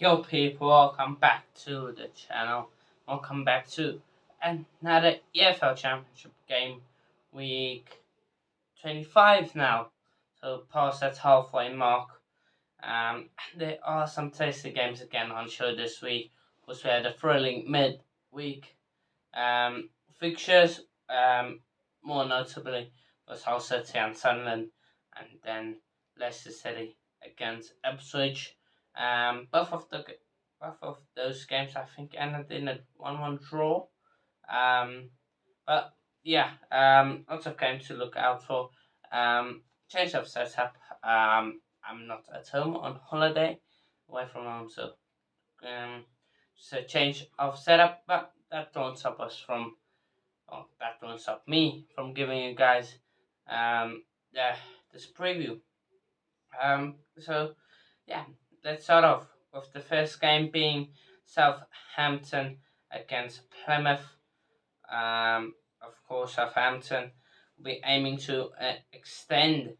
Yo people, welcome back to the channel. Welcome back to another EFL Championship game, week 25 now. So past that halfway mark. There are some tasty games again on show this week. Because we had a thrilling mid-week fixtures. More notably was Hull City and Sunderland, and then Leicester City against Ipswich. Both of those games I think ended in a 1-1 draw. But yeah, lots of games to look out for. Change of setup. I'm not at home on holiday, away from home, so just a change of setup. But that don't stop us from, well, that don't stop me from giving you guys the this preview. So yeah, let's start off with the first game being Southampton against Plymouth. Of course, Southampton will be aiming to extend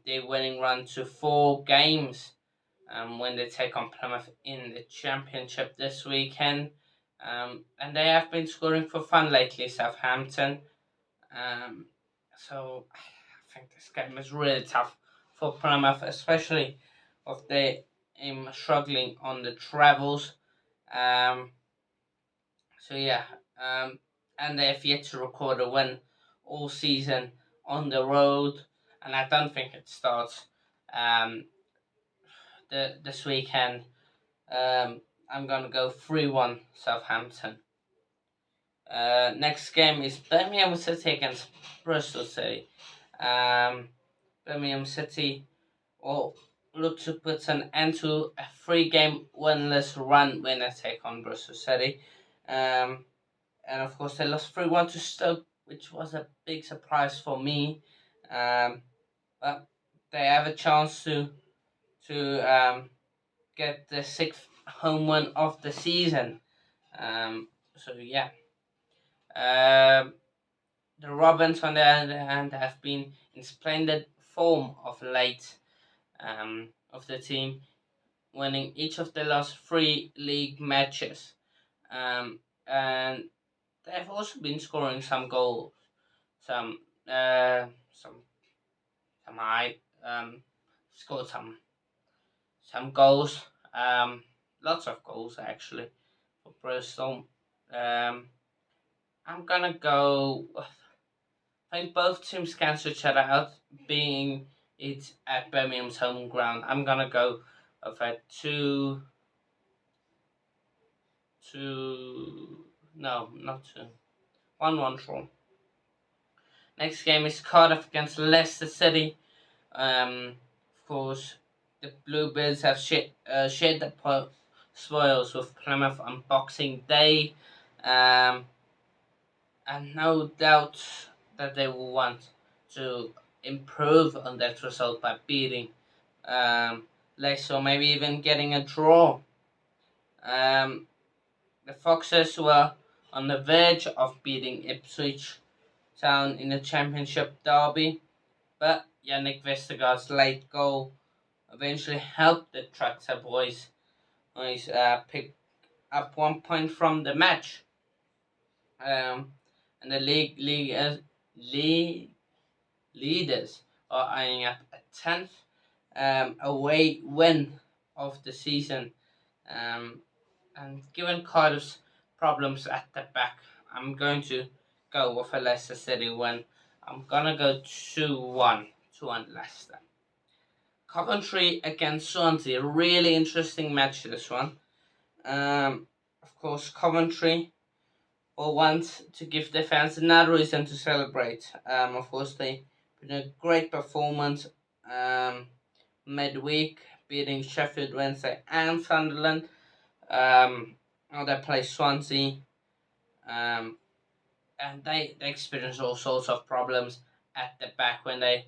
their winning run to 4 games when they take on Plymouth in the Championship this weekend. And they have been scoring for fun lately, Southampton. So I think this game is really tough for Plymouth, especially with they struggling on the travels. Um, so yeah, and they have yet to record a win all season on the road, and I don't think it starts um, this weekend. I'm gonna go 3-1 Southampton. Next game is Birmingham City against Bristol City. Birmingham City will look to put an end to a 3-game winless run when they take on Bristol City. And of course, they lost 3-1 to Stoke, which was a big surprise for me. But they have a chance to get the 6th home win of the season. So yeah. The Robins, on the other hand, have been in splendid form of late of the team, winning each of the last 3 league matches. And they've also been scoring some goals, some some high scored some goals, lots of goals actually for Bristol. I'm gonna go. I think both teams cancel each other out, being it at Birmingham's home ground. I'm gonna go with a no, not 2, 1-1 draw. Next game is Cardiff against Leicester City. Of course, the Bluebirds have shared the spoils with Plymouth on Boxing Day. And no doubt that they will want to improve on that result by beating Leicester, or maybe even getting a draw. The Foxes were on the verge of beating Ipswich Town in the Championship derby, but Yannick Vestergaard's late goal eventually helped the Tractor boys pick up 1 point from the match. And the league leaders are eyeing up a 10th away win of the season. And given Cardiff's problems at the back, I'm going to go with a Leicester City win. I'm gonna go 2-1 Leicester. Coventry against Swansea, a really interesting match this one. Of course, Coventry will want to give their fans another reason to celebrate. Of course, they put a great performance midweek, beating Sheffield Wednesday and Sunderland. Now they play Swansea, and they experienced all sorts of problems at the back when they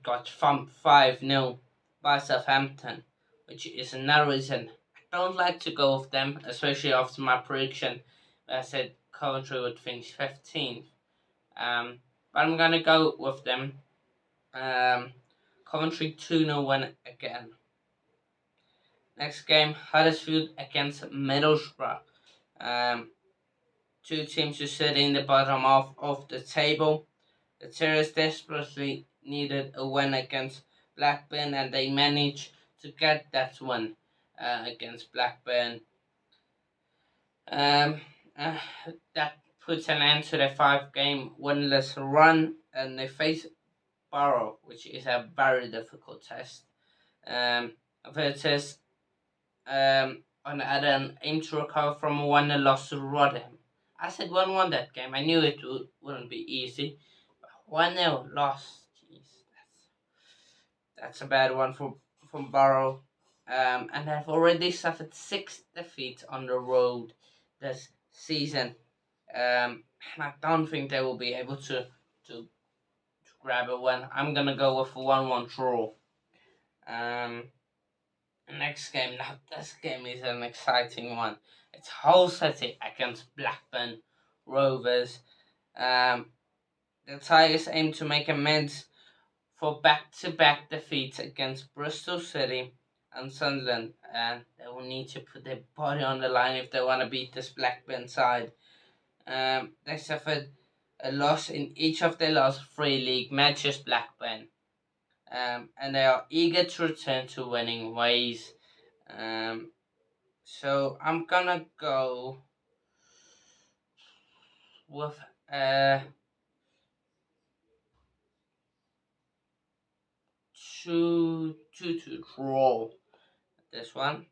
got thumped 5-0 by Southampton, which is another reason I don't like to go with them, especially after my prediction where I said Coventry would finish 15th. But I'm going to go with them. Coventry 2-0 win again. Next game, Huddersfield against Middlesbrough. Um, Two teams who sit in the bottom half of the table. The Terriers desperately needed a win against Blackburn, and they managed to get that win against Blackburn. Um, uh, that puts an end to their 5-game winless run, and they face Borough, which is a very difficult test. Versus on the other hand, aim to recover from a 1-0 loss to Rotherham. I said 1-1 that game. I knew it wouldn't be easy. 1-0 loss. Jeez, that's a bad one from Borough. And they've already suffered 6 defeats on the road this season. And I don't think they will be able to grab a win. I'm gonna go with a 1-1 draw. Next game. Now this game is an exciting one. It's Hull City against Blackburn Rovers. The Tigers aim to make amends for back-to-back defeats against Bristol City and Sunderland, and they will need to put their body on the line if they want to beat this Blackburn side. They suffered a loss in each of their last 3 league matches, Blackburn, and they are eager to return to winning ways. So I'm gonna go with 2-2 to draw this one.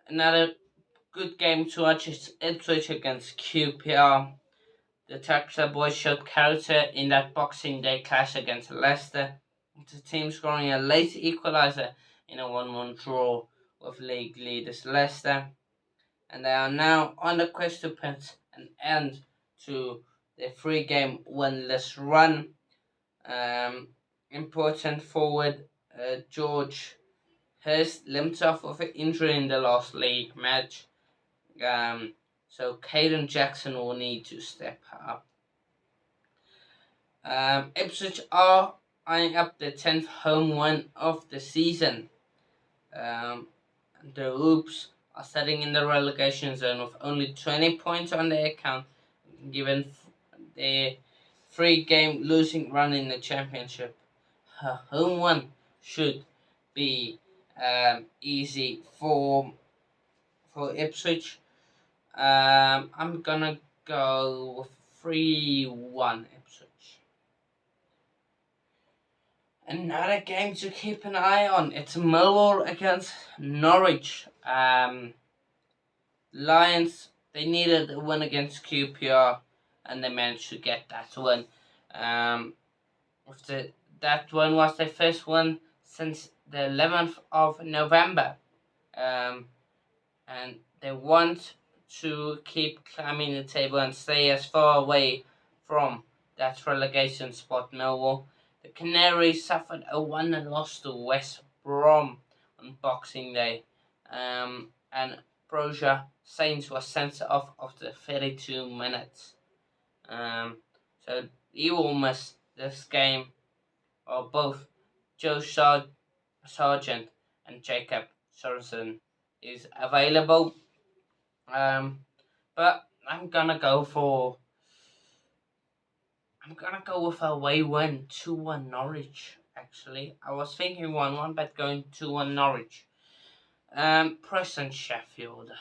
Another good game to watch is Ipswich against QPR. The Texas boys showed character in that Boxing Day clash against Leicester, with the team scoring a late equaliser in a 1-1 draw with league leaders Leicester. And they are now on the quest to put an end to their 3-game winless run. Important forward George Hurst limped off with an injury in the last league match. So Caden Jackson will need to step up. Ipswich are eyeing up the 10th home win of the season. The Hoops are sitting in the relegation zone with only 20 points on their account, given their 3-game losing run in the championship. Her home win should be easy for Ipswich. I'm gonna go with 3-1 Ipswich. Another game to keep an eye on. It's Millwall against Norwich. Lions, they needed a win against QPR, and they managed to get that win. That one was their first one since the 11th of November. And they want to keep climbing the table and stay as far away from that relegation spot, Millwall. The Canaries suffered a 1-0 loss to West Brom on Boxing Day. And Broja Saints was sent off after 32 minutes. So he will miss this game, or both Joe Sargent and Jacob Sorensen is available. But I'm gonna go with a away win, 2-1 Norwich. Actually, I was thinking 1-1, but going 2-1 Norwich. Preston Sheffield.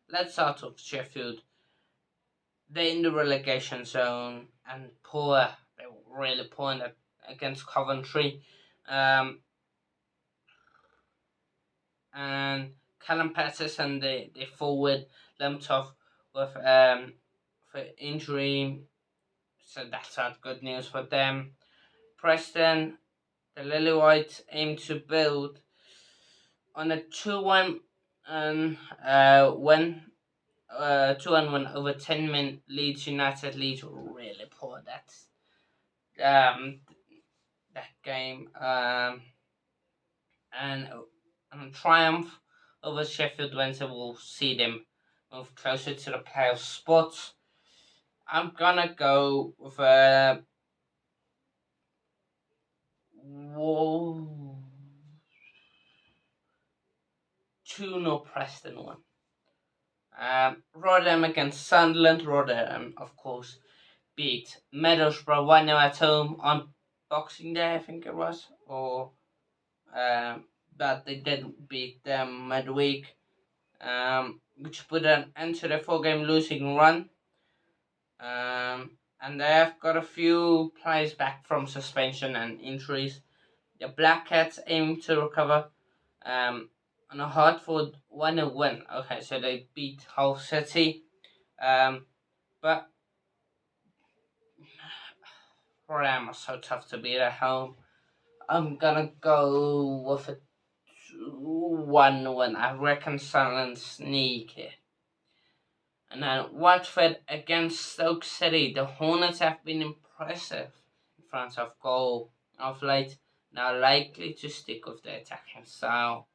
Let's start with Sheffield. They're in the relegation zone and poor. They were really poor against Coventry. And Callum Patterson, the forward, limped off with for injury, so that's not good news for them. Preston, the Lily Whites aim to build on a 2-1 win. 2-1 win over 10-min Leeds United. Leeds were really poor that game. And a triumph over Sheffield Wednesday will see them move closer to the playoff spots. I'm gonna go with a 2-0 Preston won. Rotherham against Sunderland. Rotherham, of course, beat Middlesbrough 1-0 at home on Boxing Day, I think it was. But they did beat them midweek, which put an end to the 4-game losing run. And they have got a few players back from suspension and injuries. The Black Cats aim to recover. On a Hartford 1-0 win. Okay, so they beat Hull City. But Ram are so tough to beat at home. I'm gonna go with a 2-1 win. I reckon Sunderland sneak here. And then Watford against Stoke City. The Hornets have been impressive in front of goal of late. Now likely to stick with their attacking style.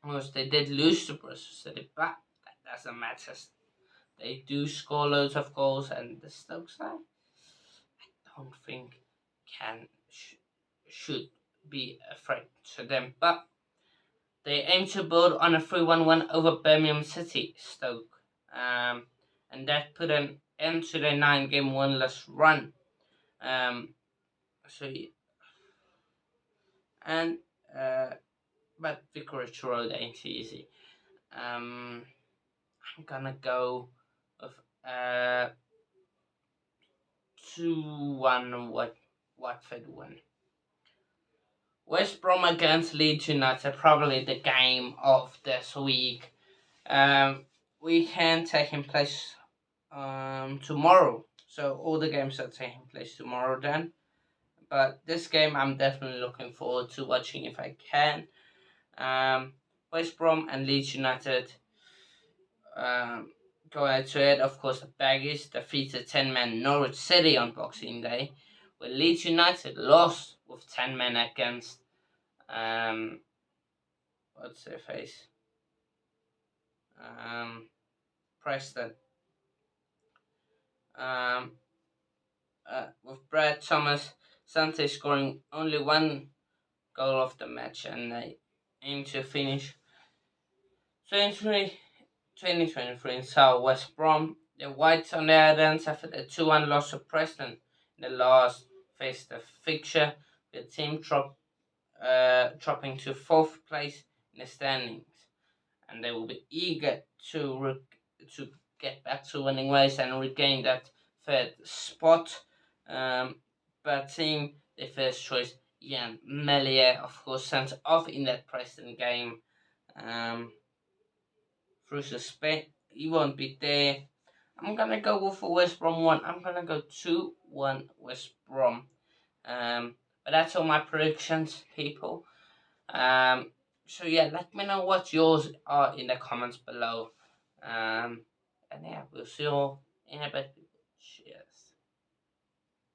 Because they did lose to Bristol City, but that doesn't matter. They do score loads of goals, and the Stoke side, I don't think should be a threat to them. But they aim to build on a 3-1 win over Birmingham City, Stoke, and that put an end to their 9-game winless run. But Vicarage Road ain't easy. I'm gonna go with 2-1 Watford win. West Brom against Leeds United, probably the game of this week. Weekend taking place tomorrow, so all the games are taking place tomorrow then. But this game I'm definitely looking forward to watching if I can. West Brom and Leeds United go head to head. Of course, the Baggies defeated 10-man Norwich City on Boxing Day, where Leeds United lost with 10 men against what's their face? Preston. With Brad Thomas Sante scoring only one goal of the match, and they aim to finish 2023 in South West Brom. The Whites on their other suffered a 2-1 loss to Preston in the last phase of fixture, the team dropping to 4th place in the standings, and they will be eager to get back to winning ways and regain that 3rd spot. But team, their first choice, Ian Melier, of course, sent off in that Preston game through suspension. He won't be there. I'm gonna go with a West Brom 1. I'm gonna go 2-1 West Brom. But that's all my predictions, people. So yeah, let me know what yours are in the comments below. And yeah, we'll see you all in a bit. Cheers.